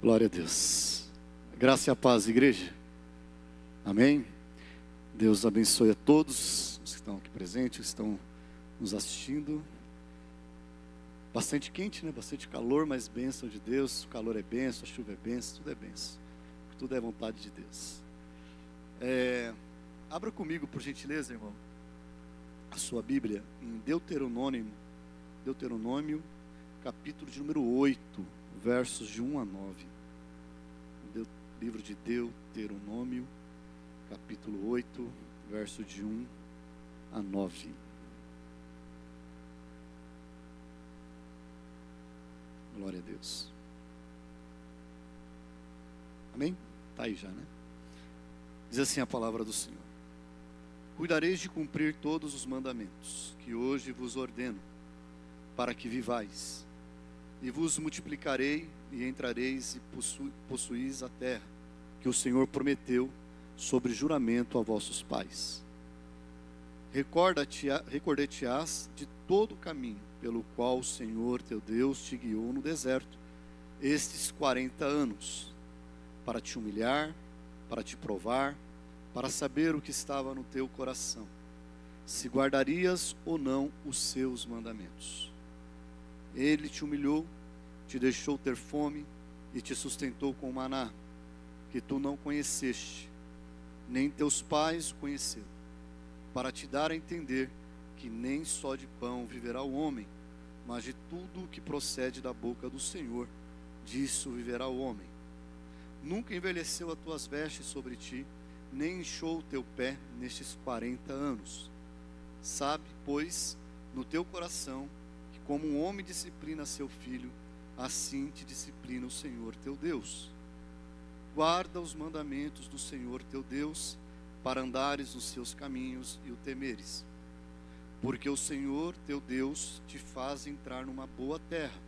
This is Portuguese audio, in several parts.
Glória a Deus. Graça e a paz, igreja. Amém. Deus abençoe a todos os que estão aqui presentes, que estão nos assistindo. Bastante quente, né? Bastante calor, mas bênção de Deus. O calor é bênção, a chuva é bênção, tudo é bênção. Tudo é vontade de Deus. Abra comigo, por gentileza, irmão, a sua Bíblia em Deuteronômio, capítulo de número 8, versos de 1 a 9. Livro de Deuteronômio, capítulo 8, verso de 1 a 9. Glória a Deus. Amém? Está aí já, né? Diz assim a palavra do Senhor: Cuidareis de cumprir todos os mandamentos que hoje vos ordeno, para que vivais, e vos multiplicarei, e entrareis e possuís a terra que o Senhor prometeu sobre juramento a vossos pais. Recordar-te-ás de todo o caminho pelo qual o Senhor teu Deus te guiou no deserto estes 40 anos, para te humilhar, para te provar, para saber o que estava no teu coração, se guardarias ou não os seus mandamentos. Ele te humilhou, te deixou ter fome e te sustentou com maná, que tu não conheceste, nem teus pais o conheceram, para te dar a entender que nem só de pão viverá o homem, mas de tudo o que procede da boca do Senhor, disso viverá o homem. Nunca envelheceu as tuas vestes sobre ti, nem inchou o teu pé nestes 40 anos. Sabe, pois, no teu coração, que como um homem disciplina seu filho, assim te disciplina o Senhor teu Deus. Guarda os mandamentos do Senhor teu Deus, para andares nos seus caminhos e o temeres. Porque o Senhor teu Deus te faz entrar numa boa terra,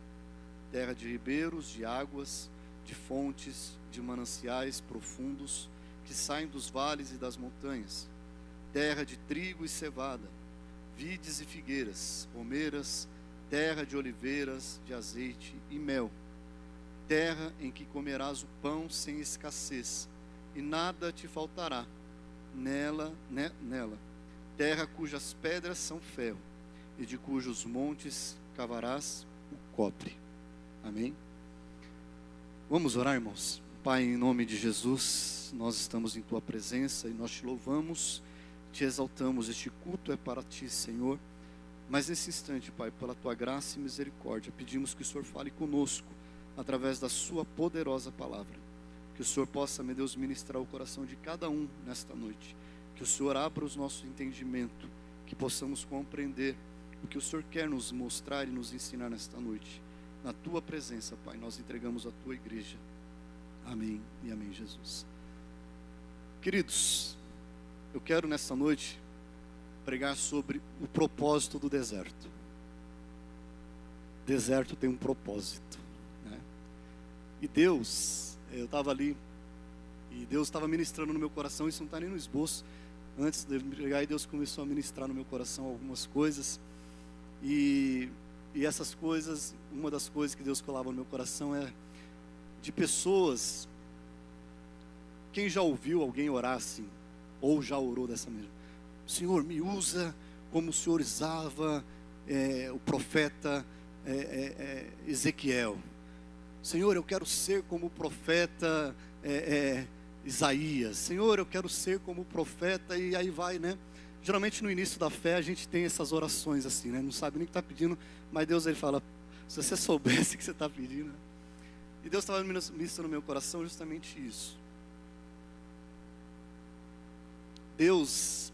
terra de ribeiros, de águas, de fontes, de mananciais profundos, que saem dos vales e das montanhas, terra de trigo e cevada, vides e figueiras, romeiras, terra de oliveiras, de azeite e mel, terra em que comerás o pão sem escassez, e nada te faltará nela, terra cujas pedras são ferro, e de cujos montes cavarás o cobre. Amém? Vamos orar, irmãos. Pai, em nome de Jesus, nós estamos em Tua presença e nós Te louvamos, Te exaltamos. Este culto é para Ti, Senhor. Mas nesse instante, Pai, pela Tua graça e misericórdia, pedimos que o Senhor fale conosco, através da Sua poderosa palavra. Que o Senhor possa, meu Deus, ministrar o coração de cada um nesta noite. Que o Senhor abra o nosso entendimento, que possamos compreender o que o Senhor quer nos mostrar e nos ensinar nesta noite. Na Tua presença, Pai, nós entregamos a Tua igreja. Amém e amém, Jesus. Queridos, eu quero nesta noite pregar sobre o propósito do deserto. Deserto tem um propósito, né? E Deus, eu estava ali, e Deus estava ministrando no meu coração. Isso não está nem no esboço. Antes de me pregar, Deus começou a ministrar no meu coração algumas coisas. E essas coisas, uma das coisas que Deus colava no meu coração é de pessoas. Quem já ouviu alguém orar assim, ou já orou dessa mesma? Senhor, me usa como o Senhor usava o profeta Ezequiel. Senhor, eu quero ser como o profeta Isaías. Senhor, eu quero ser como o profeta. E aí vai, né? Geralmente no início da fé a gente tem essas orações assim, né? Não sabe nem o que está pedindo, mas Deus, Ele fala: se você soubesse o que você está pedindo, né? E Deus estava ministrando no meu coração justamente isso. Deus,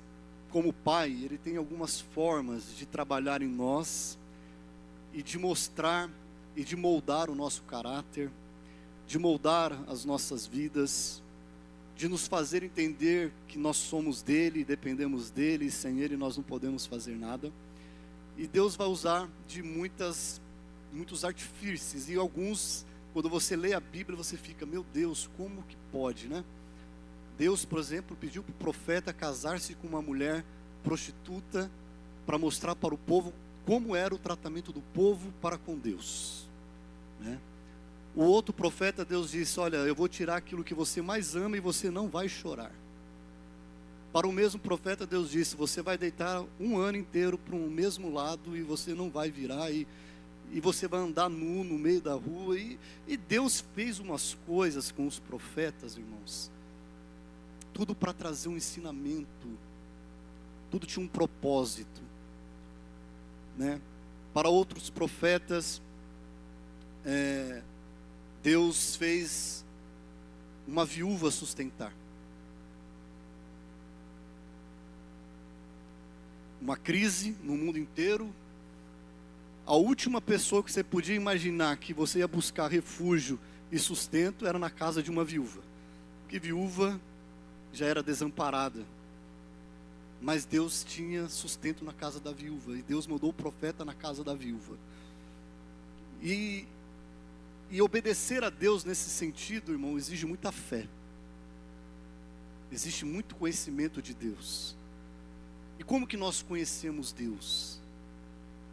como Pai, Ele tem algumas formas de trabalhar em nós e de mostrar e de moldar o nosso caráter, de moldar as nossas vidas, de nos fazer entender que nós somos dEle, dependemos dEle, e sem Ele nós não podemos fazer nada. E Deus vai usar de muitos artifícios, e alguns, quando você lê a Bíblia, você fica: meu Deus, como que pode, né? Deus, por exemplo, pediu para o profeta casar-se com uma mulher prostituta, para mostrar para o povo como era o tratamento do povo para com Deus, né? O outro profeta, Deus disse: olha, eu vou tirar aquilo que você mais ama e você não vai chorar. Para o mesmo profeta, Deus disse: você vai deitar um ano inteiro para o mesmo lado e você não vai virar, e você vai andar nu no meio da rua. E Deus fez umas coisas com os profetas, irmãos, tudo para trazer um ensinamento, tudo tinha um propósito, né? Para outros profetas, Deus fez uma viúva sustentar. Uma crise no mundo inteiro. A última pessoa que você podia imaginar que você ia buscar refúgio e sustento era na casa de uma viúva. Porque viúva já era desamparada. Mas Deus tinha sustento na casa da viúva. E Deus mandou o profeta na casa da viúva. E obedecer a Deus nesse sentido, irmão, exige muita fé. Existe muito conhecimento de Deus. E como que nós conhecemos Deus?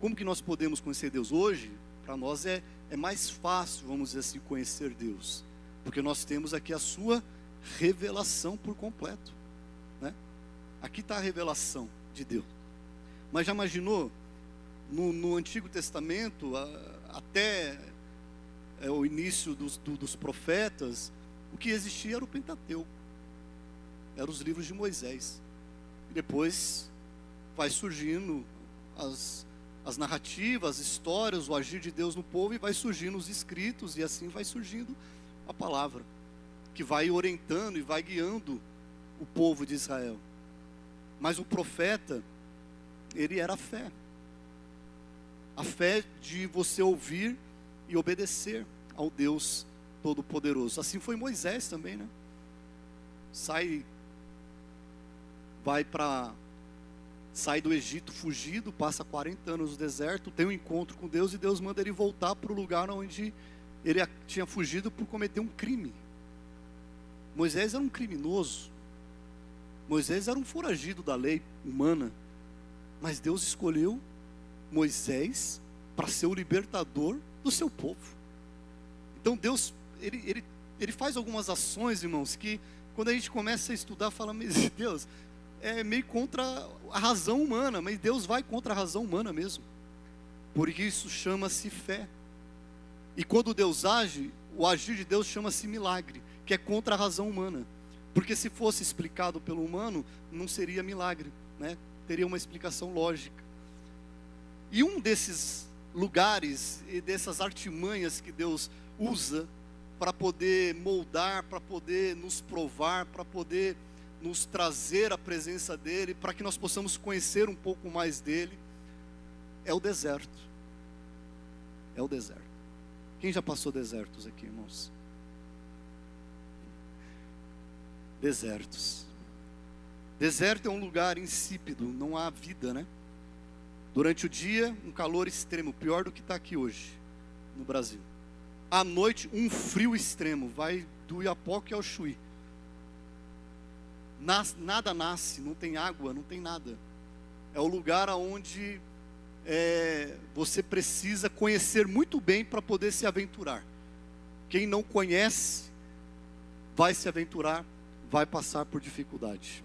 Como que nós podemos conhecer Deus? Hoje, para nós é mais fácil, vamos dizer assim, conhecer Deus. Porque nós temos aqui a sua revelação por completo, né? Aqui está a revelação de Deus. Mas já imaginou, no Antigo Testamento, até o início dos profetas, o que existia era o Pentateuco, eram os livros de Moisés. E depois vai surgindo as narrativas, as histórias, o agir de Deus no povo, e vai surgindo os escritos, e assim vai surgindo a palavra, que vai orientando e vai guiando o povo de Israel. Mas o profeta, ele era a fé de você ouvir e obedecer ao Deus Todo-Poderoso. Assim foi Moisés também, né? Sai do Egito fugido, passa 40 anos no deserto, tem um encontro com Deus, e Deus manda ele voltar para o lugar onde ele tinha fugido por cometer um crime. Moisés era um criminoso, Moisés era um foragido da lei humana, mas Deus escolheu Moisés para ser o libertador do seu povo. Então Deus, ele faz algumas ações, irmãos, que quando a gente começa a estudar, fala: mas Deus, é meio contra a razão humana, mas Deus vai contra a razão humana mesmo, porque isso chama-se fé. E quando Deus age, o agir de Deus chama-se milagre, que é contra a razão humana, porque se fosse explicado pelo humano, não seria milagre, né? Teria uma explicação lógica. E um desses lugares e dessas artimanhas que Deus usa para poder moldar, para poder nos provar, para poder nos trazer a presença dEle, para que nós possamos conhecer um pouco mais dEle, é o deserto. É o deserto. Quem já passou desertos aqui, irmãos? Desertos. Deserto é um lugar insípido, não há vida, né? Durante o dia, um calor extremo, pior do que está aqui hoje, no Brasil. À noite, um frio extremo, vai do Iapoque ao Chuí. Nada nasce, não tem água, não tem nada. É o lugar onde você precisa conhecer muito bem para poder se aventurar. Quem não conhece, vai se aventurar, vai passar por dificuldade.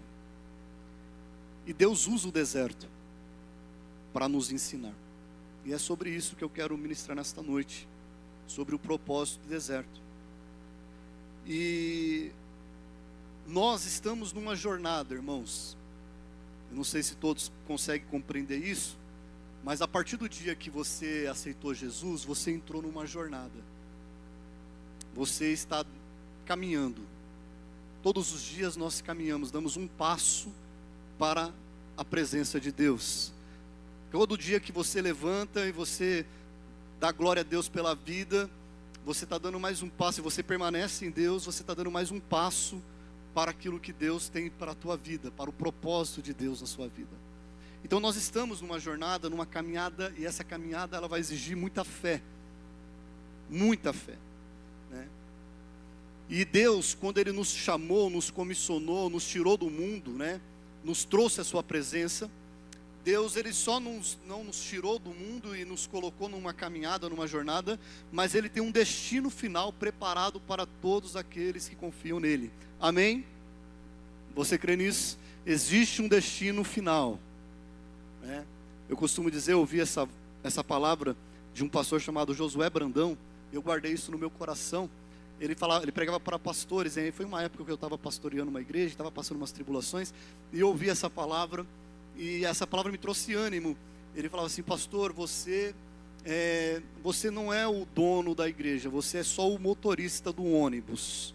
E Deus usa o deserto para nos ensinar. E é sobre isso que eu quero ministrar nesta noite, sobre o propósito do deserto. E nós estamos numa jornada, irmãos. Eu não sei se todos conseguem compreender isso, mas a partir do dia que você aceitou Jesus, você entrou numa jornada. Você está caminhando. Todos os dias nós caminhamos, damos um passo para a presença de Deus. Todo dia que você levanta e você dá glória a Deus pela vida, você está dando mais um passo. E você permanece em Deus, você está dando mais um passo para aquilo que Deus tem para a tua vida, para o propósito de Deus na sua vida. Então nós estamos numa jornada, numa caminhada, e essa caminhada ela vai exigir muita fé, né? E Deus, quando Ele nos chamou, nos comissionou, nos tirou do mundo, né? Nos trouxe a sua presença, Deus, Ele só não nos tirou do mundo e nos colocou numa caminhada, numa jornada, mas Ele tem um destino final preparado para todos aqueles que confiam nele. Amém? Você crê nisso? Existe um destino final, né? Eu costumo dizer, eu ouvi essa palavra de um pastor chamado Josué Brandão, eu guardei isso no meu coração. Ele pregava para pastores, e aí foi uma época que eu estava pastoreando uma igreja, estava passando umas tribulações, e eu ouvi essa palavra, e essa palavra me trouxe ânimo. Ele falava assim: pastor, você não é o dono da igreja, você é só o motorista do ônibus.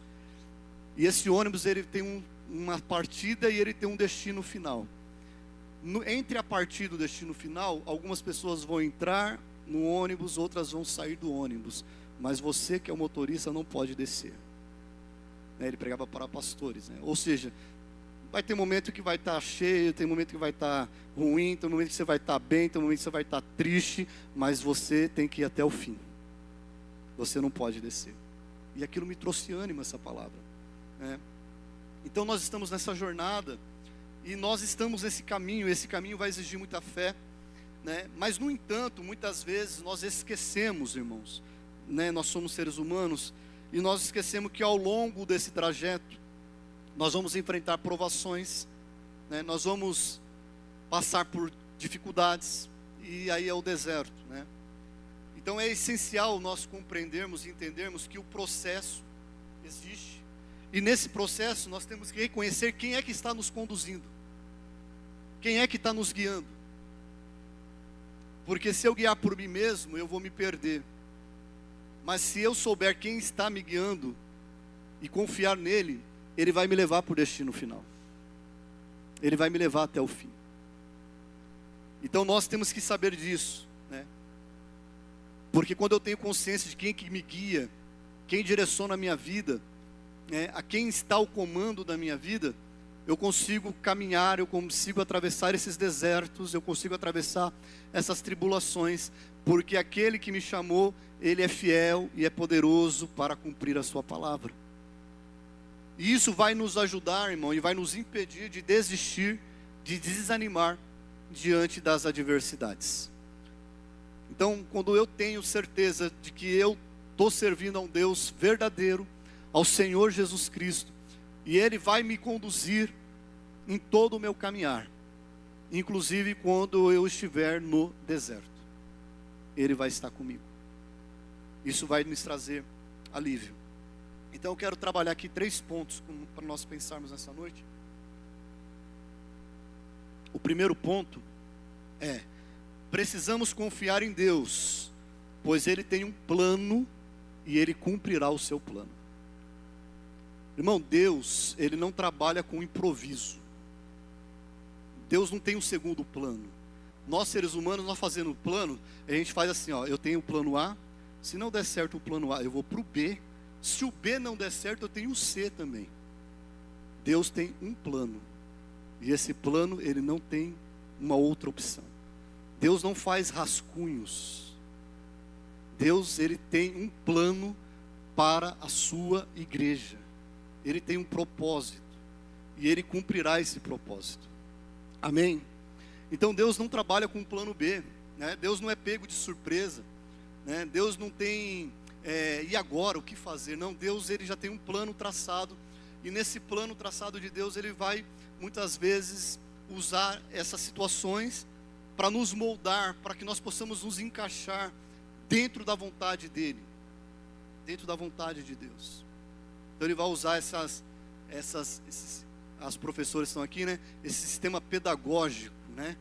E esse ônibus, ele tem uma partida e ele tem um destino final. Entre a partida e o destino final, algumas pessoas vão entrar no ônibus, outras vão sair do ônibus. Mas você que é o motorista não pode descer. Ele pregava para pastores, né? Ou seja, vai ter momento que vai estar cheio, tem momento que vai estar ruim, tem momento que você vai estar bem, tem momento que você vai estar triste, mas você tem que ir até o fim. Você não pode descer. E aquilo me trouxe ânimo, essa palavra, né? Então nós estamos nessa jornada, e nós estamos nesse caminho. Esse caminho vai exigir muita fé, né? Mas no entanto, muitas vezes nós esquecemos, irmãos, né? Nós somos seres humanos, e nós esquecemos que ao longo desse trajeto nós vamos enfrentar provações, né? Nós vamos passar por dificuldades, e aí é o deserto, né? Então é essencial nós compreendermos e entendermos que o processo existe, e nesse processo nós temos que reconhecer quem é que está nos conduzindo, quem é que está nos guiando. Porque se eu guiar por mim mesmo, eu vou me perder. Mas se eu souber quem está me guiando e confiar nele, ele vai me levar para o destino final. Ele vai me levar até o fim. Então nós temos que saber disso, né? Porque quando eu tenho consciência de quem que me guia, quem direciona a minha vida, né, a quem está o comando da minha vida, eu consigo caminhar, eu consigo atravessar esses desertos, eu consigo atravessar essas tribulações, porque aquele que me chamou, ele é fiel e é poderoso para cumprir a sua palavra. E isso vai nos ajudar, irmão, e vai nos impedir de desistir, de desanimar diante das adversidades. Então, quando eu tenho certeza de que eu estou servindo a um Deus verdadeiro, ao Senhor Jesus Cristo, e Ele vai me conduzir em todo o meu caminhar, inclusive quando eu estiver no deserto, Ele vai estar comigo. Isso vai nos trazer alívio. Então eu quero trabalhar aqui 3 pontos para nós pensarmos nessa noite. O primeiro ponto é: precisamos confiar em Deus, pois Ele tem um plano e Ele cumprirá o seu plano. Irmão, Deus, Ele não trabalha com improviso. Deus não tem um segundo plano. Nós seres humanos, nós fazendo o plano, a gente faz assim, ó: eu tenho o plano A, se não der certo o plano A, eu vou para o B, se o B não der certo, eu tenho o C também. Deus tem um plano, e esse plano, Ele não tem uma outra opção. Deus não faz rascunhos. Deus, Ele tem um plano para a sua igreja. Ele tem um propósito, e Ele cumprirá esse propósito. Amém? Então Deus não trabalha com um plano B, né? Deus não é pego de surpresa, né? Deus não tem, e agora, o que fazer? Não, Deus, Ele já tem um plano traçado, e nesse plano traçado de Deus, Ele vai, muitas vezes, usar essas situações para nos moldar, para que nós possamos nos encaixar dentro da vontade dEle, dentro da vontade de Deus. Então Ele vai usar as professoras estão aqui, né? Esse sistema pedagógico, né?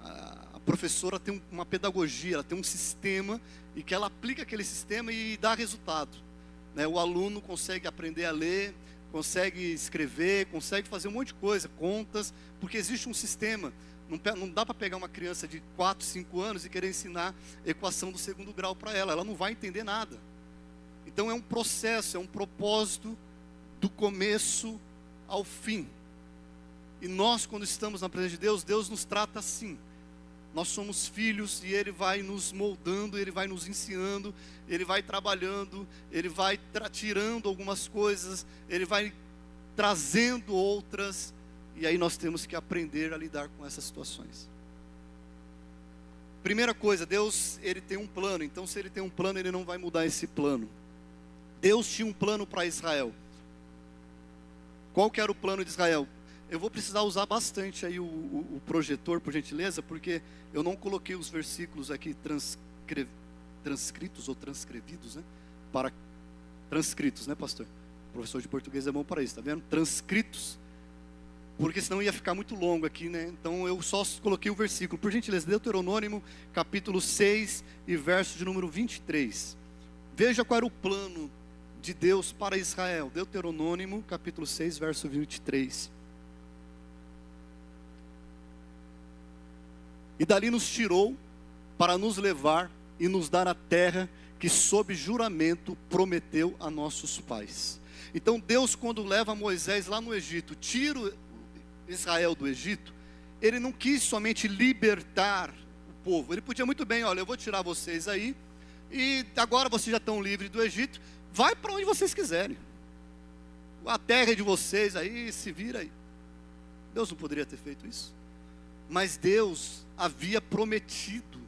A professora tem uma pedagogia, ela tem um sistema, e que ela aplica aquele sistema e dá resultado, né? O aluno consegue aprender a ler, consegue escrever, consegue fazer um monte de coisa, contas, porque existe um sistema. Não dá para pegar uma criança de 4, 5 anos e querer ensinar equação do 2º grau para ela não vai entender nada. Então é um processo, é um propósito do começo ao fim. E nós, quando estamos na presença de Deus, Deus nos trata assim. Nós somos filhos, e Ele vai nos moldando, Ele vai nos ensinando, Ele vai trabalhando, Ele vai tirando algumas coisas, Ele vai trazendo outras, e aí nós temos que aprender a lidar com essas situações. Primeira coisa, Deus, ele tem um plano. Então, se ele tem um plano, ele não vai mudar esse plano. Deus tinha um plano para Israel. Qual que era o plano de Israel? Eu vou precisar usar bastante aí o projetor, por gentileza, porque eu não coloquei os versículos aqui transcritos ou transcrevidos, né? Transcritos, né, pastor? O professor de português é bom para isso, tá vendo? Transcritos. Porque senão ia ficar muito longo aqui, né? Então eu só coloquei o versículo. Por gentileza, Deuteronômio, capítulo 6 e verso de número 23. Veja qual era o plano de Deus para Israel. Deuteronômio, capítulo 6, verso 23. E dali nos tirou para nos levar e nos dar a terra que sob juramento prometeu a nossos pais. Então Deus, quando leva Moisés lá no Egito, tira Israel do Egito, ele não quis somente libertar o povo. Ele podia muito bem, olha, eu vou tirar vocês aí, e agora vocês já estão livres do Egito, vai para onde vocês quiserem. A terra é de vocês aí, se vira aí. Deus não poderia ter feito isso. Mas Deus havia prometido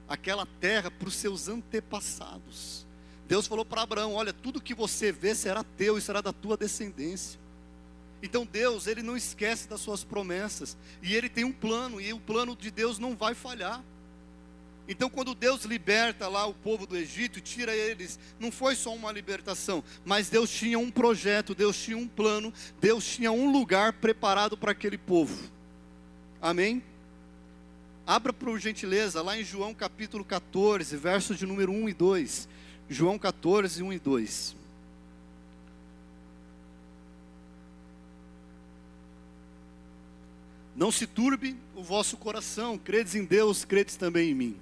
aquela terra para os seus antepassados. Deus falou para Abraão, olha, tudo que você vê será teu e será da tua descendência. Então Deus, ele não esquece das suas promessas, e ele tem um plano, e o plano de Deus não vai falhar. Então quando Deus liberta lá o povo do Egito, tira eles, não foi só uma libertação, mas Deus tinha um projeto, Deus tinha um plano, Deus tinha um lugar preparado para aquele povo. Amém? Abra por gentileza lá em João capítulo 14, versos de número 1 e 2. João 14, 1 e 2. Não se turbe o vosso coração, credes em Deus, credes também em mim.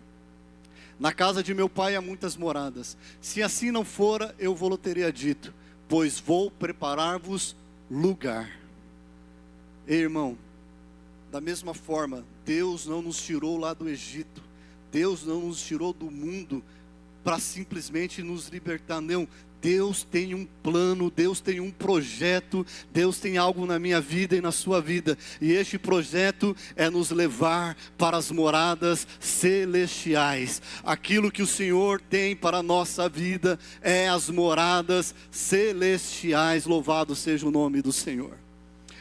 Na casa de meu pai há muitas moradas. Se assim não fora, eu vou-lo teria dito, pois vou preparar-vos lugar. Ei, irmão, da mesma forma, Deus não nos tirou lá do Egito, Deus não nos tirou do mundo para simplesmente nos libertar, não. Deus tem um plano, Deus tem um projeto, Deus tem algo na minha vida e na sua vida, e este projeto é nos levar para as moradas celestiais. Aquilo que o Senhor tem para a nossa vida é as moradas celestiais, louvado seja o nome do Senhor.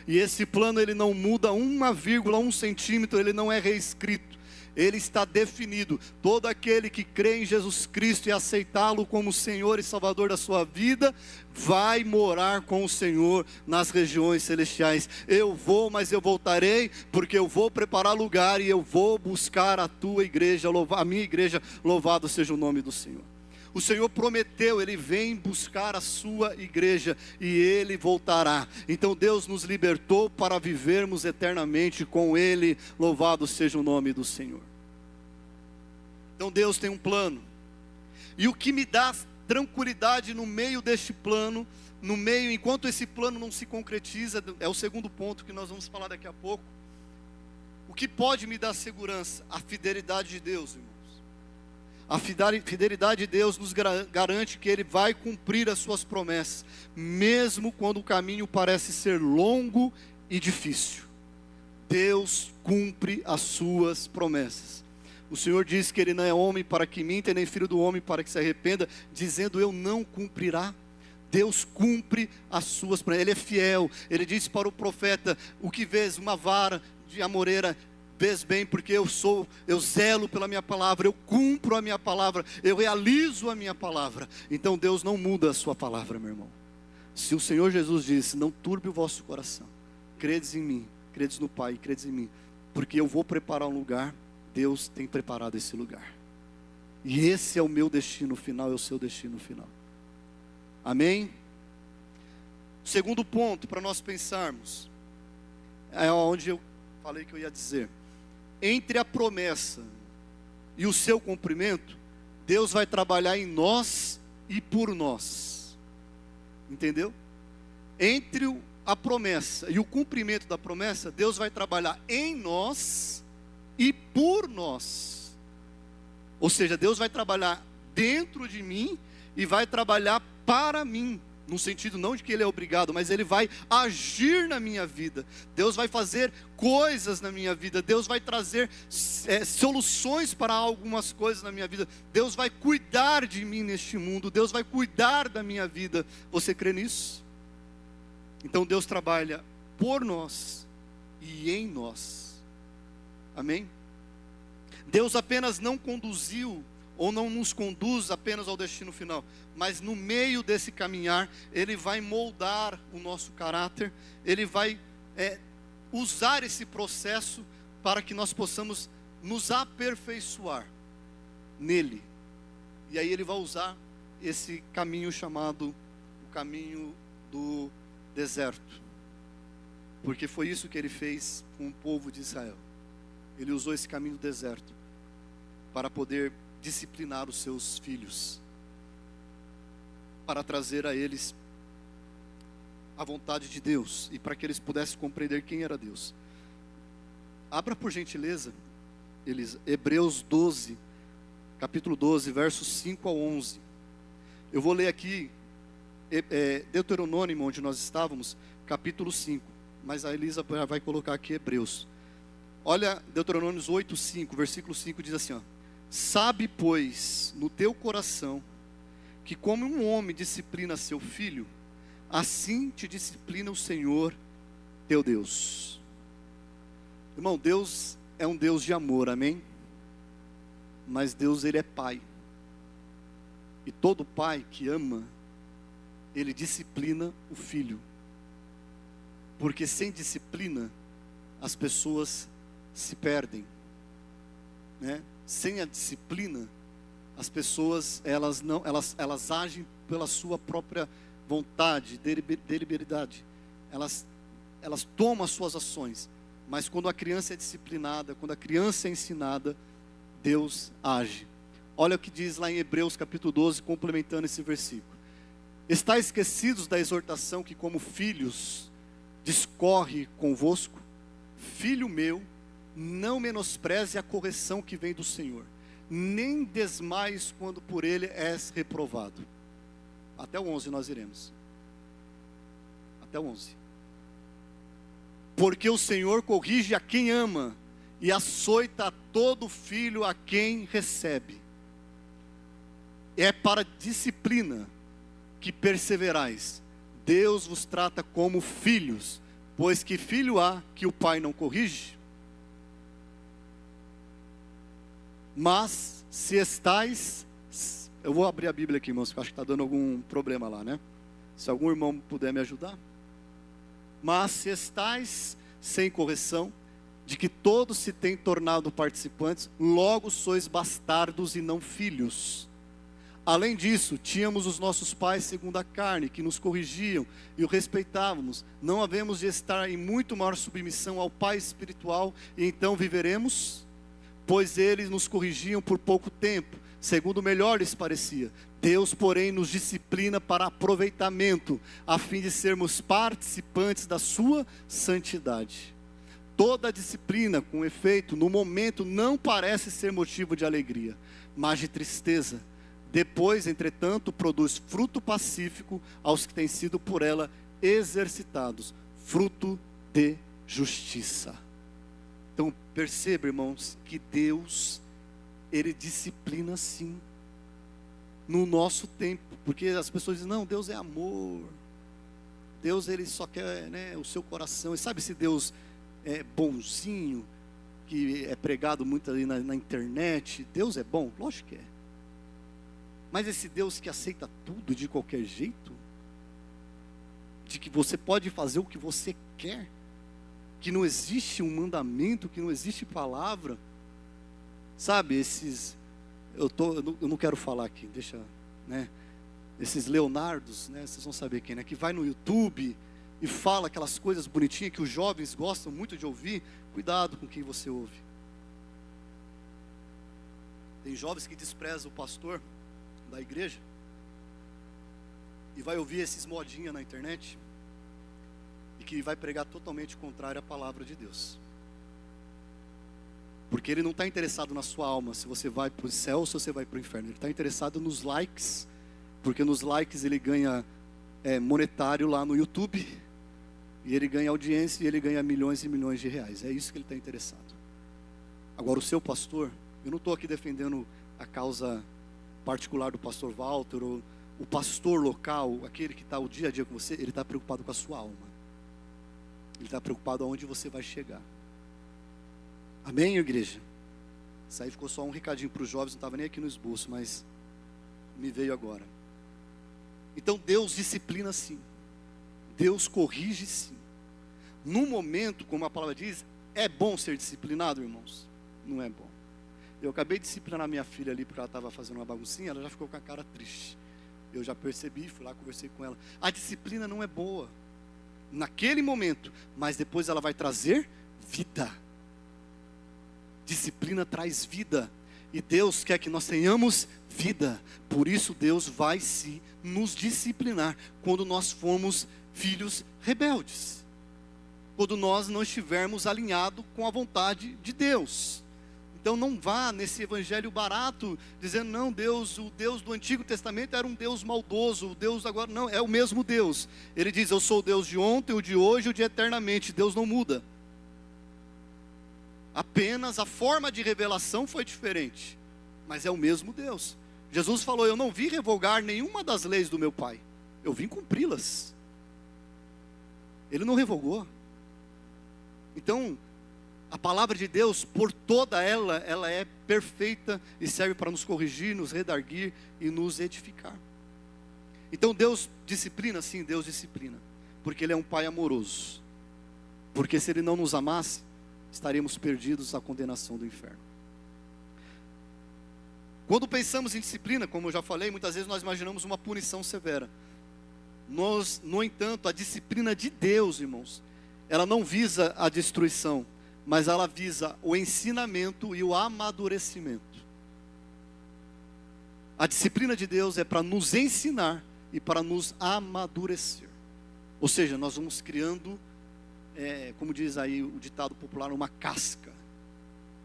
E esse plano ele não muda 1,1 centímetro, ele não é reescrito. Ele está definido. Todo aquele que crê em Jesus Cristo e aceitá-lo como Senhor e Salvador da sua vida, vai morar com o Senhor nas regiões celestiais. Eu vou, mas eu voltarei, porque eu vou preparar lugar e eu vou buscar a tua igreja, a minha igreja, louvado seja o nome do Senhor. O Senhor prometeu, Ele vem buscar a sua igreja e Ele voltará. Então Deus nos libertou para vivermos eternamente com Ele, louvado seja o nome do Senhor. Então Deus tem um plano. E o que me dá tranquilidade no meio deste plano, enquanto esse plano não se concretiza, é o segundo ponto que nós vamos falar daqui a pouco. O que pode me dar segurança? A fidelidade de Deus, irmão. A fidelidade de Deus nos garante que Ele vai cumprir as suas promessas, mesmo quando o caminho parece ser longo e difícil. Deus cumpre as suas promessas. O Senhor diz que Ele não é homem para que minta, nem filho do homem para que se arrependa, dizendo eu não cumprirá. Deus cumpre as suas promessas, Ele é fiel. Ele disse para o profeta, o que vês, uma vara de amoreira, vês bem, porque eu zelo pela minha palavra, eu cumpro a minha palavra, eu realizo a minha palavra. Então Deus não muda a sua palavra, meu irmão. Se o Senhor Jesus disse, não turbe o vosso coração, credes em mim, credes no Pai, credes em mim, porque eu vou preparar um lugar, Deus tem preparado esse lugar. E esse é o meu destino final, é o seu destino final. Amém? Segundo ponto para nós pensarmos, é onde eu falei que eu ia dizer. Entre a promessa e o seu cumprimento, Deus vai trabalhar em nós e por nós. Entendeu? Entre a promessa e o cumprimento da promessa, Deus vai trabalhar em nós e por nós. Ou seja, Deus vai trabalhar dentro de mim e vai trabalhar para mim. num sentido não de que Ele é obrigado, mas Ele vai agir na minha vida. Deus vai fazer coisas na minha vida. Deus vai trazer soluções para algumas coisas na minha vida. Deus vai cuidar de mim neste mundo. Deus vai cuidar da minha vida. Você crê nisso? Então Deus trabalha por nós e em nós. Amém? Deus apenas não conduziu ou não nos conduz apenas ao destino final, mas no meio desse caminhar, Ele vai moldar o nosso caráter, Ele vai usar esse processo para que nós possamos nos aperfeiçoar nele. E aí Ele vai usar esse caminho chamado o caminho do deserto, porque foi isso que Ele fez com o povo de Israel. Ele usou esse caminho do deserto para poder disciplinar os seus filhos, para trazer a eles a vontade de Deus e para que eles pudessem compreender quem era Deus. Abra por gentileza, Hebreus 12, capítulo 12, versos 5 ao 11. Eu vou ler aqui Deuteronômio, onde nós estávamos, capítulo 5, mas a Elisa vai colocar aqui Hebreus. Olha, Deuteronômio 8, 5, versículo 5 diz assim, ó: sabe, pois, no teu coração, que como um homem disciplina seu filho, assim te disciplina o Senhor teu Deus. Irmão, Deus é um Deus de amor, amém? Mas Deus, Ele é Pai. E todo pai que ama, ele disciplina o filho. Porque sem disciplina, as pessoas se perdem, né? Sem a disciplina, as pessoas elas agem pela sua própria vontade, deliberidade. Elas tomam as suas ações. Mas quando a criança é disciplinada, quando a criança é ensinada, Deus age. Olha o que diz lá em Hebreus capítulo 12, complementando esse versículo: estáis esquecidos da exortação que como filhos discorre convosco? Filho meu, não menospreze a correção que vem do Senhor, nem desmaies quando por Ele és reprovado. Até o 11 nós iremos. Até o 11. Porque o Senhor corrige a quem ama, e açoita a todo filho a quem recebe. É para disciplina que perseverais. Deus vos trata como filhos, pois que filho há que o pai não corrige? Mas se estáis... Eu vou abrir a Bíblia aqui, irmãos, porque eu acho que está dando algum problema lá, né? Se algum irmão puder me ajudar. Mas se estáis sem correção, de que todos se têm tornado participantes, logo sois bastardos e não filhos. Além disso, tínhamos os nossos pais segundo a carne, que nos corrigiam e o respeitávamos. Não havemos de estar em muito maior submissão ao Pai espiritual, e então viveremos? Pois eles nos corrigiam por pouco tempo, segundo melhor lhes parecia. Deus, porém, nos disciplina para aproveitamento, a fim de sermos participantes da sua santidade. Toda disciplina, com efeito, no momento não parece ser motivo de alegria, mas de tristeza. Depois, entretanto, produz fruto pacífico aos que têm sido por ela exercitados, fruto de justiça. Então, perceba, irmãos, que Deus, Ele disciplina sim, no nosso tempo, porque as pessoas dizem, não, Deus é amor, Deus, Ele só quer, né, o seu coração. E sabe esse Deus bonzinho, que é pregado muito ali na internet? Deus é bom? Lógico que é. Mas esse Deus que aceita tudo de qualquer jeito, de que você pode fazer o que você quer, que não existe um mandamento, que não existe palavra, sabe, eu não quero falar aqui, deixa, né, esses Leonardos, né, vocês vão saber quem, né, que vai no YouTube e fala aquelas coisas bonitinhas que os jovens gostam muito de ouvir. Cuidado com quem você ouve. Tem jovens que desprezam o pastor da igreja e vai ouvir esses modinha na internet e que vai pregar totalmente contrário à palavra de Deus, porque ele não está interessado na sua alma, se você vai para o céu ou se você vai para o inferno. Ele está interessado nos likes, porque nos likes ele ganha monetário lá no YouTube, e ele ganha audiência e ele ganha milhões e milhões de reais. É isso que ele está interessado. Agora, o seu pastor, eu não estou aqui defendendo a causa particular do pastor Walter, ou o pastor local, aquele que está o dia a dia com você, ele está preocupado com a sua alma. Ele está preocupado aonde você vai chegar. Amém, igreja? Isso aí ficou só um recadinho para os jovens, não estava nem aqui no esboço, mas me veio agora. Então Deus disciplina sim. Deus corrige sim. No momento, como a palavra diz, é bom ser disciplinado, irmãos? Não é bom. Eu acabei de disciplinar minha filha ali, porque ela estava fazendo uma baguncinha, ela já ficou com a cara triste. Eu já percebi, fui lá, conversei com ela. A disciplina não é boa naquele momento, mas depois ela vai trazer vida. Disciplina traz vida, e Deus quer que nós tenhamos vida. Por isso Deus vai se nos disciplinar quando nós formos filhos rebeldes, quando nós não estivermos alinhados com a vontade de Deus. Então não vá nesse evangelho barato, dizendo, não, Deus, o Deus do Antigo Testamento era um Deus maldoso, o Deus agora, não, é o mesmo Deus. Ele diz, eu sou o Deus de ontem, o de hoje e o de eternamente. Deus não muda. Apenas a forma de revelação foi diferente, mas é o mesmo Deus. Jesus falou, eu não vim revogar nenhuma das leis do meu Pai, eu vim cumpri-las. Ele não revogou. Então, a palavra de Deus, por toda ela é perfeita e serve para nos corrigir, nos redarguir e nos edificar. Então Deus disciplina, sim, Deus disciplina, porque Ele é um Pai amoroso. Porque se Ele não nos amasse, estaremos perdidos à condenação do inferno. Quando pensamos em disciplina, como eu já falei, muitas vezes nós imaginamos uma punição severa. No entanto, a disciplina de Deus, irmãos, ela não visa a destruição, mas ela visa o ensinamento e o amadurecimento. A disciplina de Deus é para nos ensinar e para nos amadurecer. Ou seja, nós vamos criando, como diz aí o ditado popular, uma casca.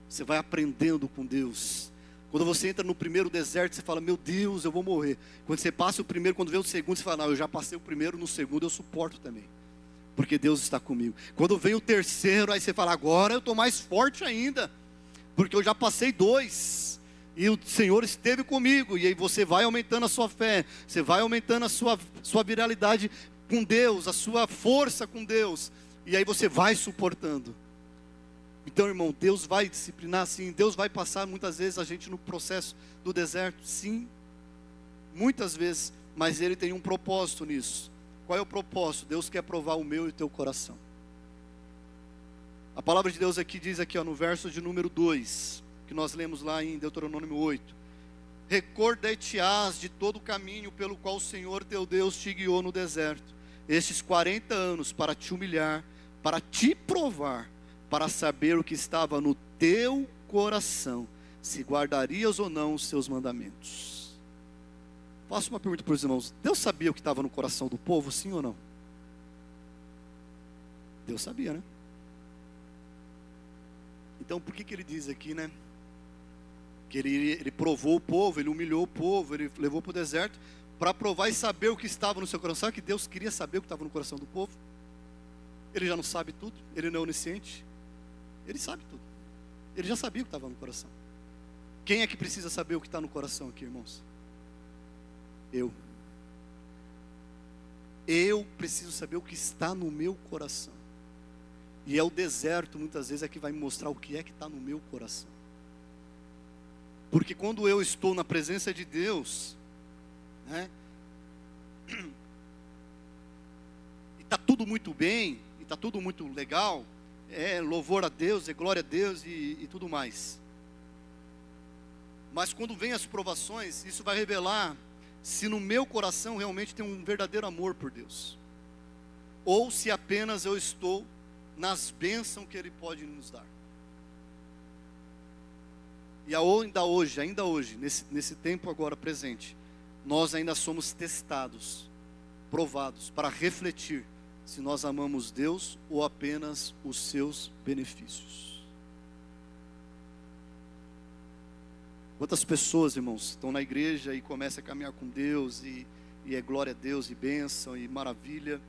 Você vai aprendendo com Deus. Quando você entra no primeiro deserto, você fala, meu Deus, eu vou morrer. Quando você passa o primeiro, quando vem o segundo, você fala, não, eu já passei o primeiro, no segundo eu suporto também, porque Deus está comigo. Quando vem o terceiro, aí você fala, agora eu estou mais forte ainda, porque eu já passei 2, e o Senhor esteve comigo. E aí você vai aumentando a sua fé, você vai aumentando a sua viralidade com Deus, a sua força com Deus, e aí você vai suportando. Então, irmão, Deus vai disciplinar, sim. Deus vai passar muitas vezes a gente no processo do deserto, sim, muitas vezes, mas Ele tem um propósito nisso. Qual é o propósito? Deus quer provar o meu e o teu coração. A palavra de Deus aqui diz aqui, no verso de número 2, que nós lemos lá em Deuteronômio 8. Recordar-te-ás de todo o caminho pelo qual o Senhor teu Deus te guiou no deserto, estes 40 anos, para te humilhar, para te provar, para saber o que estava no teu coração, se guardarias ou não os seus mandamentos. Faço uma pergunta para os irmãos. Deus sabia o que estava no coração do povo, sim ou não? Deus sabia, né? Então por que ele diz aqui, né? Que ele provou o povo, ele humilhou o povo, ele levou para o deserto, para provar e saber o que estava no seu coração. Sabe que Deus queria saber o que estava no coração do povo? Ele já não sabe tudo, ele não é onisciente. Ele sabe tudo. Ele já sabia o que estava no coração. Quem é que precisa saber o que está no coração aqui, irmãos? Eu preciso saber o que está no meu coração. E é o deserto, muitas vezes, é que vai me mostrar o que é que está no meu coração. Porque quando eu estou na presença de Deus, né, e está tudo muito bem, e está tudo muito legal, é louvor a Deus, é glória a Deus e tudo mais. Mas quando vem as provações, isso vai revelar se no meu coração realmente tem um verdadeiro amor por Deus, ou se apenas eu estou nas bênçãos que Ele pode nos dar. E ainda hoje, nesse tempo agora presente, nós ainda somos testados, provados, para refletir se nós amamos Deus ou apenas os seus benefícios. Quantas pessoas, irmãos, estão na igreja e começam a caminhar com Deus e e é glória a Deus, e bênção, e maravilha.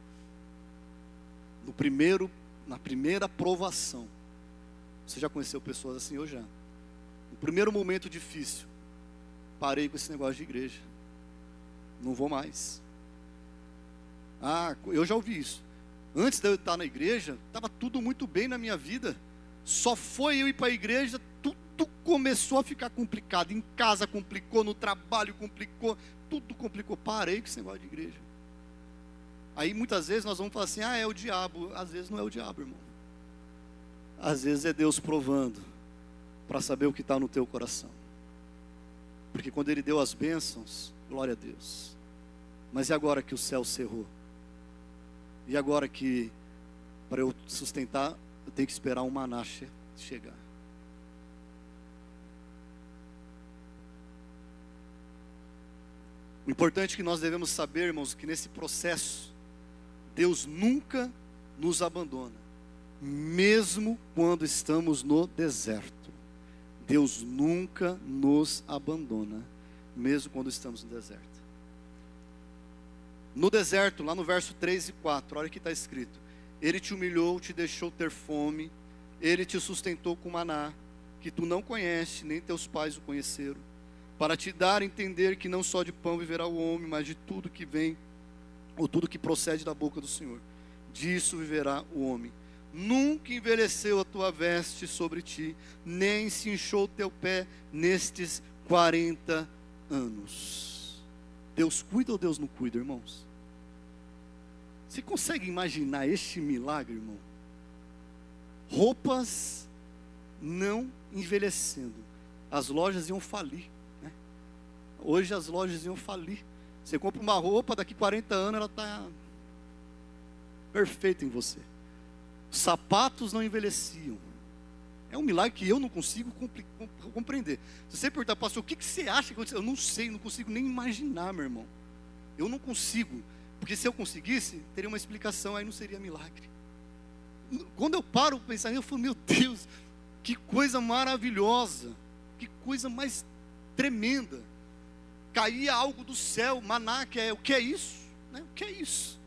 Na primeira provação, você já conheceu pessoas assim? Eu já. No primeiro momento difícil, parei com esse negócio de igreja, não vou mais. Eu já ouvi isso. Antes de eu estar na igreja, estava tudo muito bem na minha vida. Só foi eu ir para a igreja, tudo começou a ficar complicado. Em casa complicou, no trabalho complicou, tudo complicou. Parei com esse negócio de igreja. Aí muitas vezes nós vamos falar assim, é o diabo. Às vezes não é o diabo, irmão. Às vezes é Deus provando, para saber o que está no teu coração. Porque quando Ele deu as bênçãos, glória a Deus. Mas e agora que o céu cerrou? E agora que, para eu sustentar, eu tenho que esperar um maná chegar. O importante é que nós devemos saber, irmãos, que nesse processo, Deus nunca nos abandona. Mesmo quando estamos no deserto. Deus nunca nos abandona, mesmo quando estamos no deserto. No deserto, lá no verso 3 e 4, olha o que está escrito. Ele te humilhou, te deixou ter fome, Ele te sustentou com maná, que tu não conheces, nem teus pais o conheceram, para te dar a entender que não só de pão viverá o homem, mas de tudo que vem, ou tudo que procede da boca do Senhor. Disso viverá o homem. Nunca envelheceu a tua veste sobre ti, nem se inchou o teu pé nestes 40 anos. Deus cuida ou Deus não cuida, irmãos? Você consegue imaginar este milagre, irmão? Roupas não envelhecendo. As lojas iam falir, né? Hoje as lojas iam falir. Você compra uma roupa, daqui 40 anos ela está perfeita em você. Sapatos não envelheciam. É um milagre que eu não consigo compreender. Se você perguntar, pastor, o que você acha que aconteceu? Eu não sei, não consigo nem imaginar, meu irmão. Eu não consigo. Porque se eu conseguisse, teria uma explicação, aí não seria milagre. Quando eu paro para pensar nisso, eu falo, meu Deus, que coisa maravilhosa. Que coisa mais tremenda. Caía algo do céu, maná, o que é isso? Né? O que é isso?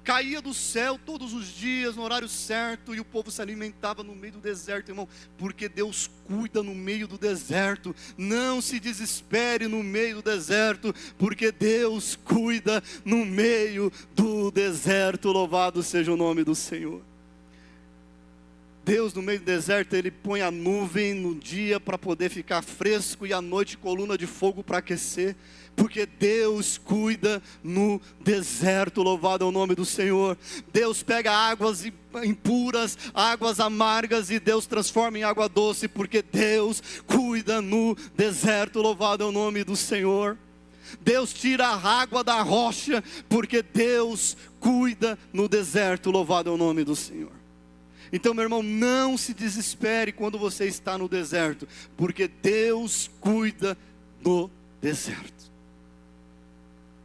Caía do céu todos os dias, no horário certo, e o povo se alimentava no meio do deserto, irmão, porque Deus cuida no meio do deserto. Não se desespere no meio do deserto, porque Deus cuida no meio do deserto. Louvado seja o nome do Senhor. Deus no meio do deserto, Ele põe a nuvem no dia para poder ficar fresco, e à noite coluna de fogo para aquecer, porque Deus cuida no deserto. Louvado é o nome do Senhor. Deus pega águas impuras, águas amargas, e Deus transforma em água doce, porque Deus cuida no deserto. Louvado é o nome do Senhor. Deus tira a água da rocha, porque Deus cuida no deserto. Louvado é o nome do Senhor. Então, meu irmão, não se desespere quando você está no deserto, porque Deus cuida no deserto.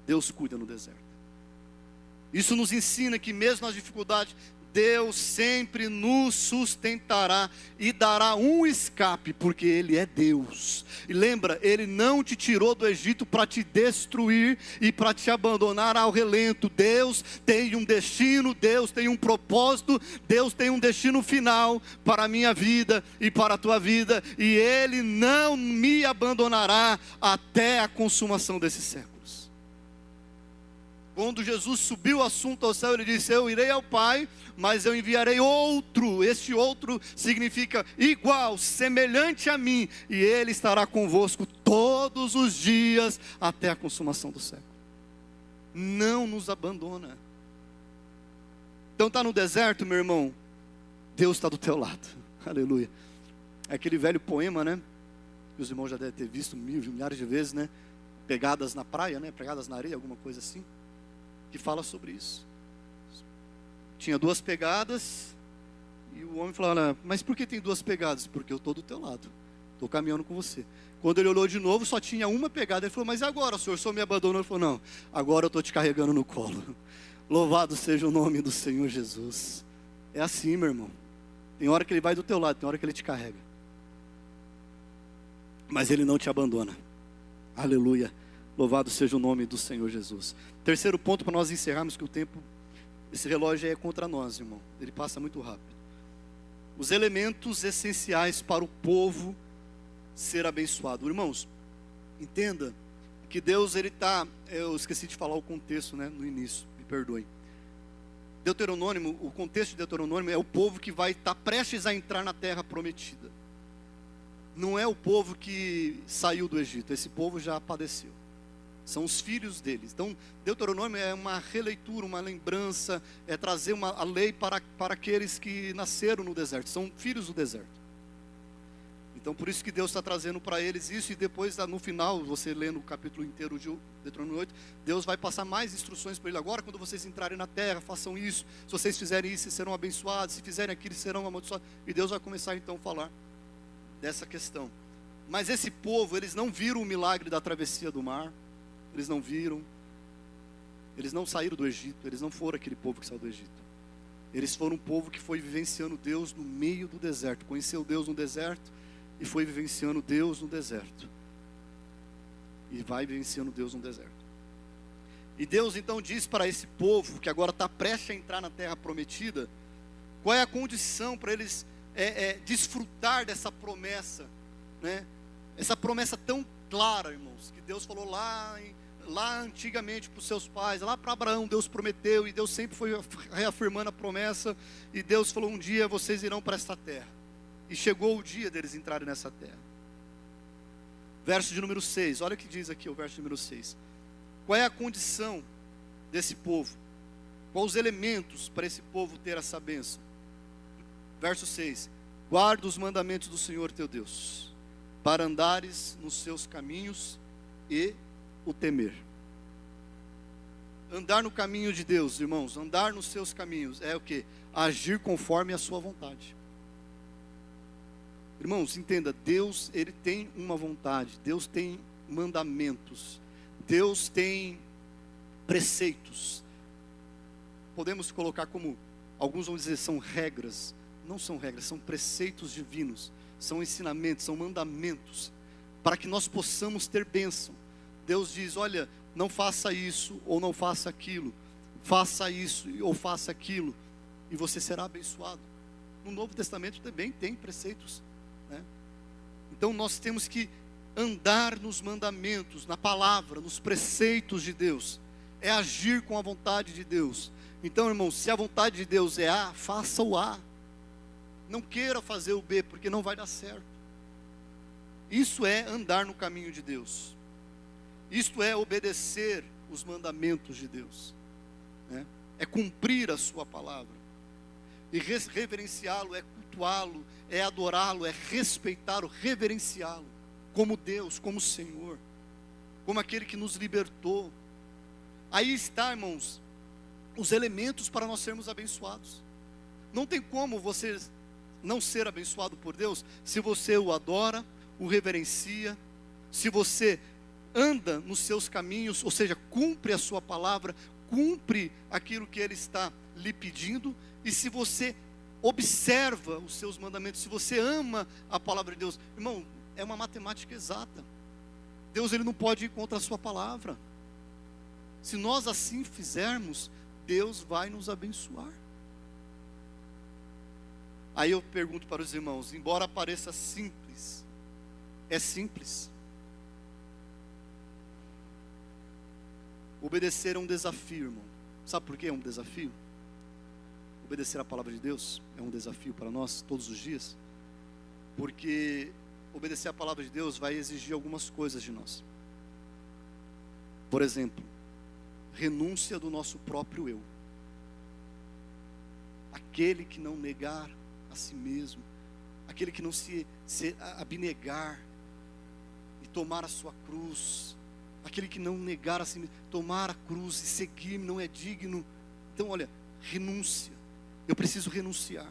Deus cuida no deserto. Isso nos ensina que mesmo nas dificuldades, Deus sempre nos sustentará e dará um escape, porque Ele é Deus. E lembra, Ele não te tirou do Egito para te destruir e para te abandonar ao relento. Deus tem um destino, Deus tem um propósito, Deus tem um destino final para a minha vida e para a tua vida, e Ele não me abandonará até a consumação desses séculos. Quando Jesus subiu o assunto ao céu, Ele disse, eu irei ao Pai, mas eu enviarei outro. Este outro significa igual, semelhante a mim, e Ele estará convosco todos os dias até a consumação do século. Não nos abandona. Então está no deserto, meu irmão, Deus está do teu lado. Aleluia. É aquele velho poema, né, que os irmãos já devem ter visto milhares de vezes, né? Pegadas na praia, né? Pegadas na areia, alguma coisa assim, que fala sobre isso. Tinha 2 pegadas, e o homem falou, mas por que tem 2 pegadas? Porque eu estou do teu lado, estou caminhando com você. Quando ele olhou de novo, só tinha uma pegada. Ele falou, mas agora, Senhor, o Senhor me abandonou? Ele falou, não, agora eu estou te carregando no colo. Louvado seja o nome do Senhor Jesus. É assim, meu irmão. Tem hora que Ele vai do teu lado, tem hora que Ele te carrega, mas Ele não te abandona. Aleluia. Louvado seja o nome do Senhor Jesus. Terceiro ponto para nós encerrarmos, que o tempo, esse relógio é contra nós, irmão. Ele passa muito rápido. Os elementos essenciais para o povo ser abençoado. Irmãos, entenda que Deus, ele está... Eu esqueci de falar o contexto, né, no início, me perdoem. Deuteronômio, o contexto de Deuteronômio é o povo que vai estar prestes a entrar na terra prometida. Não é o povo que saiu do Egito, esse povo já padeceu. São os filhos deles. Então, Deuteronômio é uma releitura, uma lembrança, é trazer a lei para aqueles que nasceram no deserto, são filhos do deserto. Então, por isso que Deus está trazendo para eles isso, e depois, no final, você lendo o capítulo inteiro de Deuteronômio 8, Deus vai passar mais instruções para ele. Agora, quando vocês entrarem na terra, façam isso. Se vocês fizerem isso, serão abençoados. Se fizerem aquilo, serão amaldiçoados. E Deus vai começar, então, a falar dessa questão. Mas esse povo, eles não viram o milagre da travessia do mar. Eles não viram. Eles não saíram do Egito. Eles não foram aquele povo que saiu do Egito. Eles foram um povo que foi vivenciando Deus no meio do deserto. Conheceu Deus no deserto e foi vivenciando Deus no deserto. E vai vivenciando Deus no deserto. E Deus então diz para esse povo, que agora está prestes a entrar na terra prometida, qual é a condição para eles desfrutar dessa promessa, né? Essa promessa tão clara, irmãos, que Deus falou lá antigamente para os seus pais, lá para Abraão, Deus prometeu, e Deus sempre foi reafirmando a promessa, e Deus falou: um dia vocês irão para esta terra. E chegou o dia deles entrarem nessa terra. Verso de número 6, olha o que diz aqui o verso de número 6. Qual é a condição desse povo? Quais os elementos para esse povo ter essa bênção? Verso 6: guarda os mandamentos do Senhor teu Deus, para andares nos seus caminhos e o temer. Andar no caminho de Deus, irmãos, andar nos seus caminhos é o que? Agir conforme a sua vontade. Irmãos, entenda, Deus, ele tem uma vontade, Deus tem mandamentos, Deus tem preceitos. Podemos colocar como, alguns vão dizer, são regras. Não são regras, são preceitos divinos, são ensinamentos, são mandamentos, para que nós possamos ter bênção. Deus diz: olha, não faça isso ou não faça aquilo, faça isso ou faça aquilo, e você será abençoado. No Novo Testamento também tem preceitos, né? Então nós temos que andar nos mandamentos, na palavra, nos preceitos de Deus, é agir com a vontade de Deus. Então, irmãos, se a vontade de Deus é A, faça o A. Não queira fazer o B, porque não vai dar certo. Isso é andar no caminho de Deus. Isto é obedecer os mandamentos de Deus, né? É cumprir a sua palavra. E reverenciá-lo, é cultuá-lo, é adorá-lo, é respeitá-lo, reverenciá-lo como Deus, como Senhor, como aquele que nos libertou. Aí está, irmãos, os elementos para nós sermos abençoados. Não tem como você não ser abençoado por Deus se você o adora, o reverencia, se você anda nos seus caminhos, ou seja, cumpre a sua palavra, cumpre aquilo que Ele está lhe pedindo, e se você observa os seus mandamentos, se você ama a palavra de Deus. Irmão, é uma matemática exata. Deus, ele não pode ir contra a sua palavra. Se nós assim fizermos, Deus vai nos abençoar. Aí eu pergunto para os irmãos, embora pareça simples, é simples. Obedecer é um desafio, irmão. Sabe por que é um desafio? Obedecer a palavra de Deus é um desafio para nós todos os dias, porque obedecer a palavra de Deus vai exigir algumas coisas de nós. Por exemplo, renúncia do nosso próprio eu. Aquele que não negar a si mesmo, aquele que não se abnegar e tomar a sua cruz, aquele que não negar a si mesmo, tomar a cruz e seguir-me não é digno. Então, olha, renúncia. Eu preciso renunciar.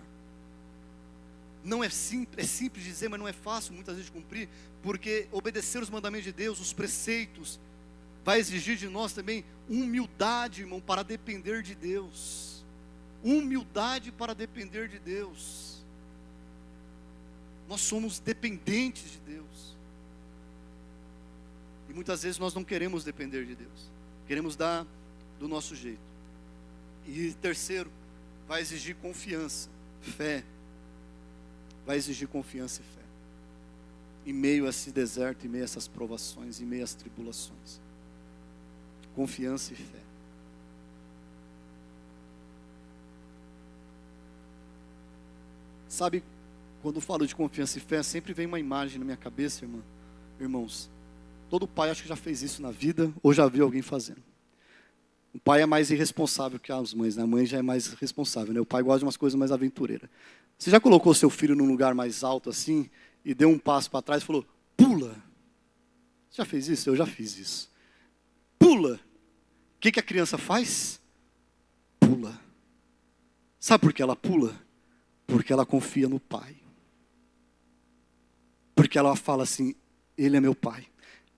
Não é simples, é simples dizer, mas não é fácil muitas vezes de cumprir, porque obedecer os mandamentos de Deus, os preceitos, vai exigir de nós também humildade, irmão, para depender de Deus. Humildade para depender de Deus. Nós somos dependentes de Deus. E muitas vezes nós não queremos depender de Deus. Queremos dar do nosso jeito. E terceiro, vai exigir confiança, fé. Vai exigir confiança e fé. Em meio a esse deserto, em meio a essas provações, em meio às tribulações. Confiança e fé. Sabe, quando eu falo de confiança e fé, sempre vem uma imagem na minha cabeça, irmãos. Todo pai acho que já fez isso na vida, ou já viu alguém fazendo. O pai é mais irresponsável que as mães, né? A mãe já é mais responsável, né? O pai gosta de umas coisas mais aventureiras. Você já colocou seu filho num lugar mais alto assim, e deu um passo para trás e falou, pula. Você já fez isso? Eu já fiz isso. Pula. O que a criança faz? Pula. Sabe por que ela pula? Porque ela confia no pai. Porque ela fala assim, ele é meu pai.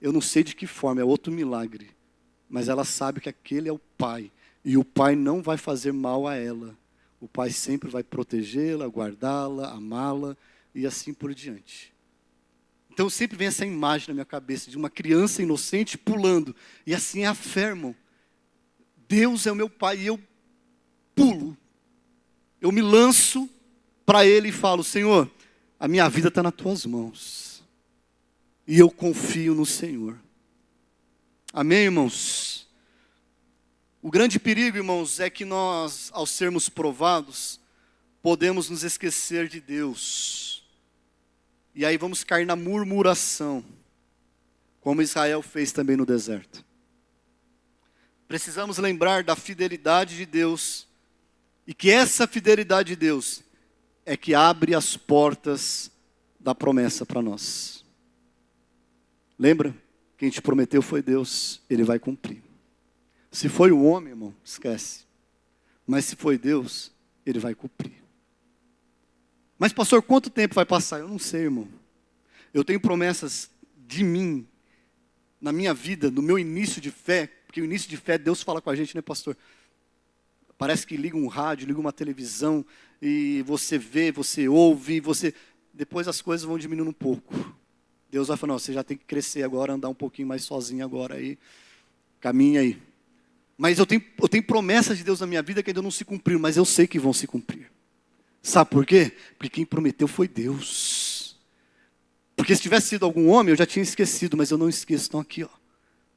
Eu não sei de que forma, é outro milagre. Mas ela sabe que aquele é o pai. E o pai não vai fazer mal a ela. O pai sempre vai protegê-la, guardá-la, amá-la e assim por diante. Então sempre vem essa imagem na minha cabeça de uma criança inocente pulando. E assim é a fé, irmão. Deus é o meu pai e eu pulo. Eu me lanço para ele e falo, Senhor, a minha vida está nas tuas mãos. E eu confio no Senhor. Amém, irmãos? O grande perigo, irmãos, é que nós, ao sermos provados, podemos nos esquecer de Deus. E aí vamos cair na murmuração, como Israel fez também no deserto. Precisamos lembrar da fidelidade de Deus, e que essa fidelidade de Deus é que abre as portas da promessa para nós. Lembra? Quem te prometeu foi Deus, Ele vai cumprir. Se foi o homem, irmão, esquece. Mas se foi Deus, Ele vai cumprir. Mas pastor, quanto tempo vai passar? Eu não sei, irmão. Eu tenho promessas de mim, na minha vida, no meu início de fé, porque o início de fé, Deus fala com a gente, né, pastor? Parece que liga um rádio, liga uma televisão, e você vê, você ouve, depois as coisas vão diminuindo um pouco. Deus vai falar, não, você já tem que crescer agora, andar um pouquinho mais sozinho agora aí, caminha aí. Mas eu tenho promessas de Deus na minha vida que ainda não se cumpriram, mas eu sei que vão se cumprir. Sabe por quê? Porque quem prometeu foi Deus. Porque se tivesse sido algum homem, eu já tinha esquecido, mas eu não esqueço. Estão aqui, ó,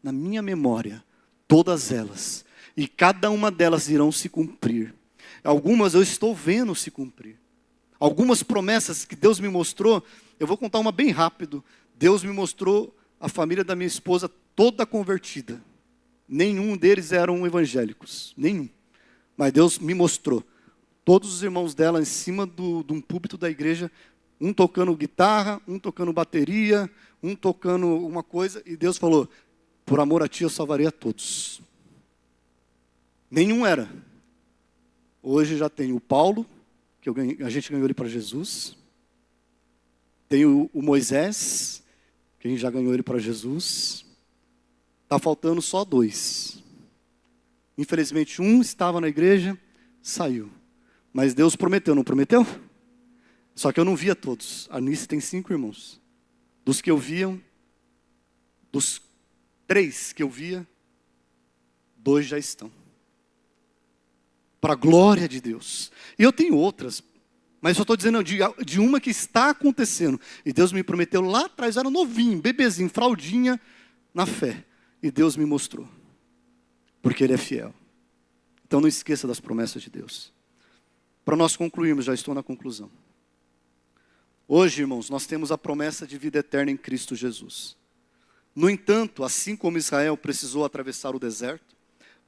na minha memória, todas elas. E cada uma delas irão se cumprir. Algumas eu estou vendo se cumprir. Algumas promessas que Deus me mostrou, eu vou contar uma bem rápido. Deus me mostrou a família da minha esposa toda convertida. Nenhum deles eram evangélicos, nenhum. Mas Deus me mostrou. Todos os irmãos dela em cima de um púlpito da igreja, um tocando guitarra, um tocando bateria, um tocando uma coisa. E Deus falou, por amor a ti eu salvarei a todos. Nenhum era. Hoje já tem o Paulo, que a gente ganhou ele para Jesus. Tem o Moisés, que a gente já ganhou ele para Jesus. Está faltando só 2. Infelizmente, um estava na igreja, saiu. Mas Deus prometeu, não prometeu? Só que eu não via todos. A Anice tem 5 irmãos. Dos que eu via, dos 3 que eu via, 2 já estão. Para a glória de Deus. E eu tenho outras, mas só estou dizendo de uma que está acontecendo. E Deus me prometeu lá atrás, eu era novinho, bebezinho, fraldinha, na fé. E Deus me mostrou. Porque Ele é fiel. Então não esqueça das promessas de Deus. Para nós concluirmos, já estou na conclusão. Hoje, irmãos, nós temos a promessa de vida eterna em Cristo Jesus. No entanto, assim como Israel precisou atravessar o deserto,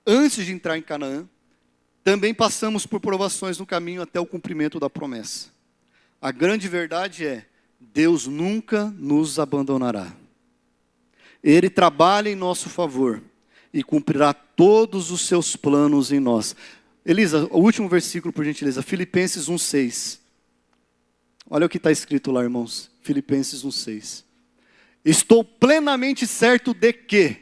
antes de entrar em Canaã, também passamos por provações no caminho até o cumprimento da promessa. A grande verdade é, Deus nunca nos abandonará. Ele trabalha em nosso favor e cumprirá todos os seus planos em nós. Elisa, o último versículo, por gentileza, Filipenses 1:6. Olha o que está escrito lá, irmãos. Filipenses 1:6. Estou plenamente certo de que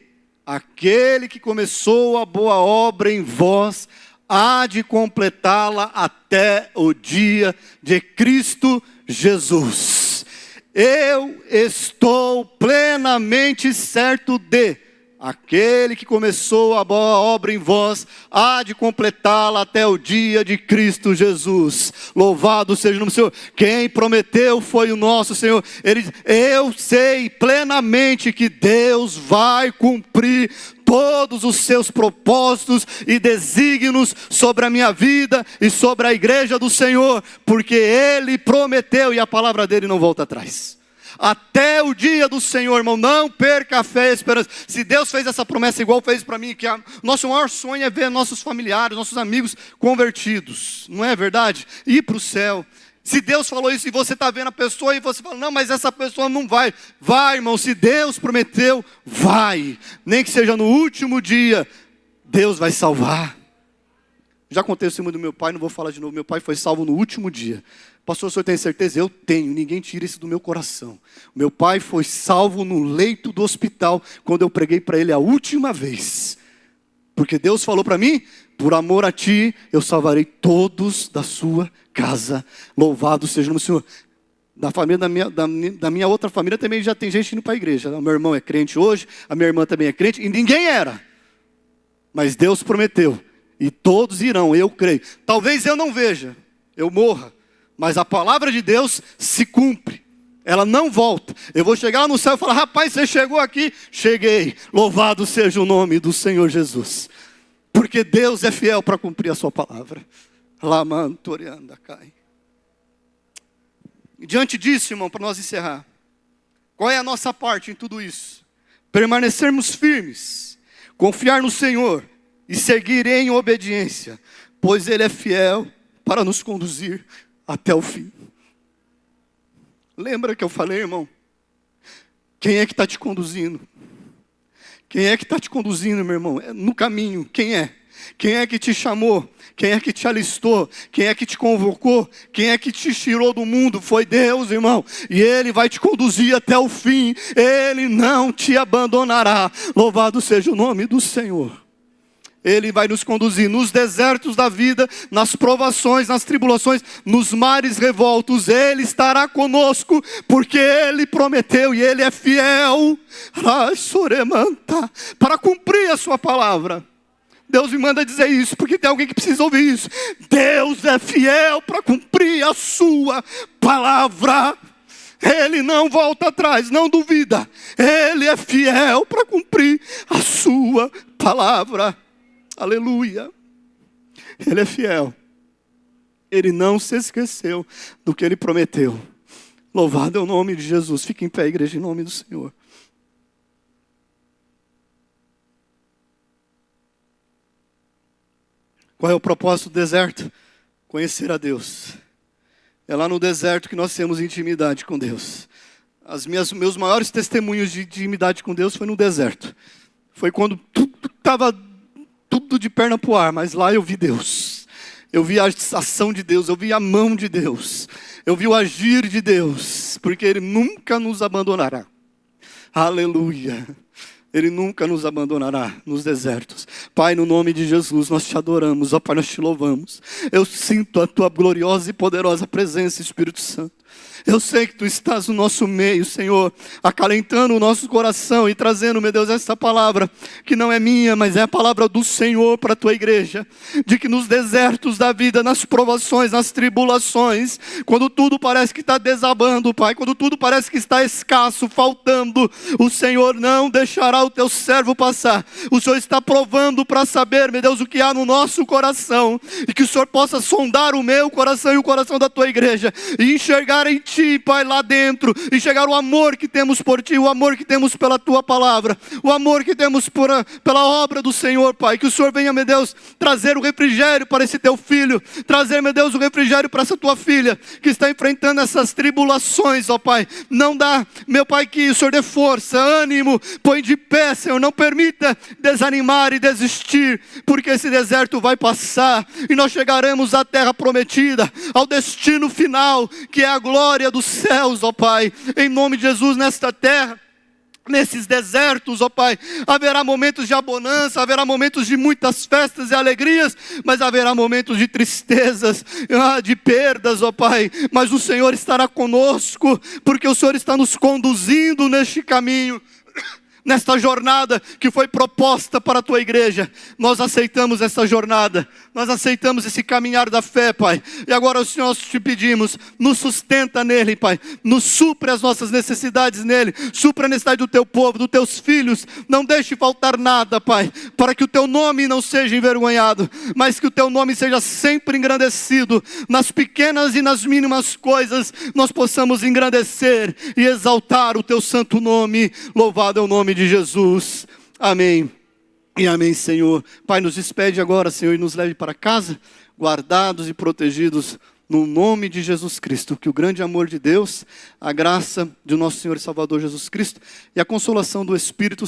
aquele que começou a boa obra em vós há de completá-la até o dia de Cristo Jesus. eu estou plenamente certo de aquele que começou a boa obra em vós, há de completá-la até o dia de Cristo Jesus. Louvado seja o nome do Senhor. Quem prometeu foi o nosso Senhor. Ele diz, eu sei plenamente que Deus vai cumprir todos os seus propósitos e desígnios sobre a minha vida e sobre a igreja do Senhor, porque Ele prometeu e a palavra dele não volta atrás. Até o dia do Senhor, irmão, não perca a fé e a esperança. Se Deus fez essa promessa igual fez para mim, que nosso maior sonho é ver nossos familiares, nossos amigos convertidos, não é verdade? Ir para o céu. Se Deus falou isso e você está vendo a pessoa e você fala, não, mas essa pessoa não vai. Vai, irmão, se Deus prometeu, vai. Nem que seja no último dia, Deus vai salvar. Já contei o testemunho do meu pai, não vou falar de novo. Meu pai foi salvo no último dia. Pastor, o senhor tem certeza? Eu tenho, ninguém tira isso do meu coração. Meu pai foi salvo no leito do hospital, quando eu preguei para ele a última vez. Porque Deus falou para mim, por amor a ti, eu salvarei todos da sua casa. Louvado seja o nome do Senhor. Da família da minha outra família também já tem gente indo para a igreja. O meu irmão é crente hoje, a minha irmã também é crente, e ninguém era. Mas Deus prometeu, e todos irão, eu creio. Talvez eu não veja, eu morra. Mas a palavra de Deus se cumpre. Ela não volta. Eu vou chegar lá no céu e falar, rapaz, você chegou aqui? Cheguei. Louvado seja o nome do Senhor Jesus. Porque Deus é fiel para cumprir a sua palavra. Lamantorianda cai. Diante disso, irmão, para nós encerrar. Qual é a nossa parte em tudo isso? Permanecermos firmes. Confiar no Senhor. E seguir em obediência. Pois Ele é fiel para nos conduzir até o fim. Lembra que eu falei, irmão? Quem é que está te conduzindo? Quem é que está te conduzindo, meu irmão? No caminho, quem é? Quem é que te chamou? Quem é que te alistou? Quem é que te convocou? Quem é que te tirou do mundo? Foi Deus, irmão. E Ele vai te conduzir até o fim. Ele não te abandonará. Louvado seja o nome do Senhor. Ele vai nos conduzir nos desertos da vida, nas provações, nas tribulações, nos mares revoltos. Ele estará conosco, porque Ele prometeu e Ele é fiel para cumprir a sua palavra. Deus me manda dizer isso, porque tem alguém que precisa ouvir isso. Deus é fiel para cumprir a sua palavra. Ele não volta atrás, não duvida. Ele é fiel para cumprir a sua palavra. Aleluia. Ele é fiel. Ele não se esqueceu do que Ele prometeu. Louvado é o nome de Jesus. Fique em pé, igreja, em nome do Senhor. Qual é o propósito do deserto? Conhecer a Deus. É lá no deserto que nós temos intimidade com Deus. Meus maiores testemunhos de intimidade com Deus foi no deserto. Foi quando estava tudo de perna para o ar, mas lá eu vi Deus. Eu vi a ação de Deus, eu vi a mão de Deus. Eu vi o agir de Deus, porque Ele nunca nos abandonará. Aleluia. Ele nunca nos abandonará nos desertos. Pai, no nome de Jesus, nós te adoramos. Ó Pai, nós te louvamos. Eu sinto a tua gloriosa e poderosa presença, Espírito Santo. Eu sei que Tu estás no nosso meio, Senhor, acalentando o nosso coração e trazendo, meu Deus, essa palavra, que não é minha, mas é a palavra do Senhor para a Tua igreja, de que nos desertos da vida, nas provações, nas tribulações, quando tudo parece que está desabando, Pai, quando tudo parece que está escasso, faltando, o Senhor não deixará o Teu servo passar. O Senhor está provando para saber, meu Deus, o que há no nosso coração, e que o Senhor possa sondar o meu coração e o coração da Tua igreja, e enxergar em Ti, Pai, lá dentro, enxergar o amor que temos por Ti, o amor que temos pela Tua palavra, o amor que temos pela obra do Senhor, Pai. Que o Senhor venha, meu Deus, trazer o refrigério para esse Teu filho, trazer, meu Deus, o refrigério para essa Tua filha, que está enfrentando essas tribulações, ó Pai. Não dá, meu Pai, que o Senhor dê força, ânimo, põe de pé, Senhor, não permita desanimar e desistir, porque esse deserto vai passar, e nós chegaremos à terra prometida, ao destino final, que é a glória dos céus, ó Pai, em nome de Jesus, nesta terra. Nesses desertos, ó Pai, haverá momentos de abundância, haverá momentos de muitas festas e alegrias, mas haverá momentos de tristezas, de perdas, ó Pai. Mas o Senhor estará conosco, porque o Senhor está nos conduzindo neste caminho, nesta jornada que foi proposta para a Tua igreja. Nós aceitamos essa jornada, nós aceitamos esse caminhar da fé, Pai. E agora, Senhor, nós te pedimos, nos sustenta nele, Pai. Nos supre as nossas necessidades nele. Supre a necessidade do Teu povo, dos Teus filhos. Não deixe faltar nada, Pai, para que o Teu nome não seja envergonhado, mas que o Teu nome seja sempre engrandecido. Nas pequenas e nas mínimas coisas, nós possamos engrandecer e exaltar o Teu santo nome. Louvado é o nome de Jesus. Amém. E amém, Senhor. Pai, nos despede agora, Senhor, e nos leve para casa, guardados e protegidos no nome de Jesus Cristo. Que o grande amor de Deus, a graça de nosso Senhor e Salvador Jesus Cristo e a consolação do Espírito Santo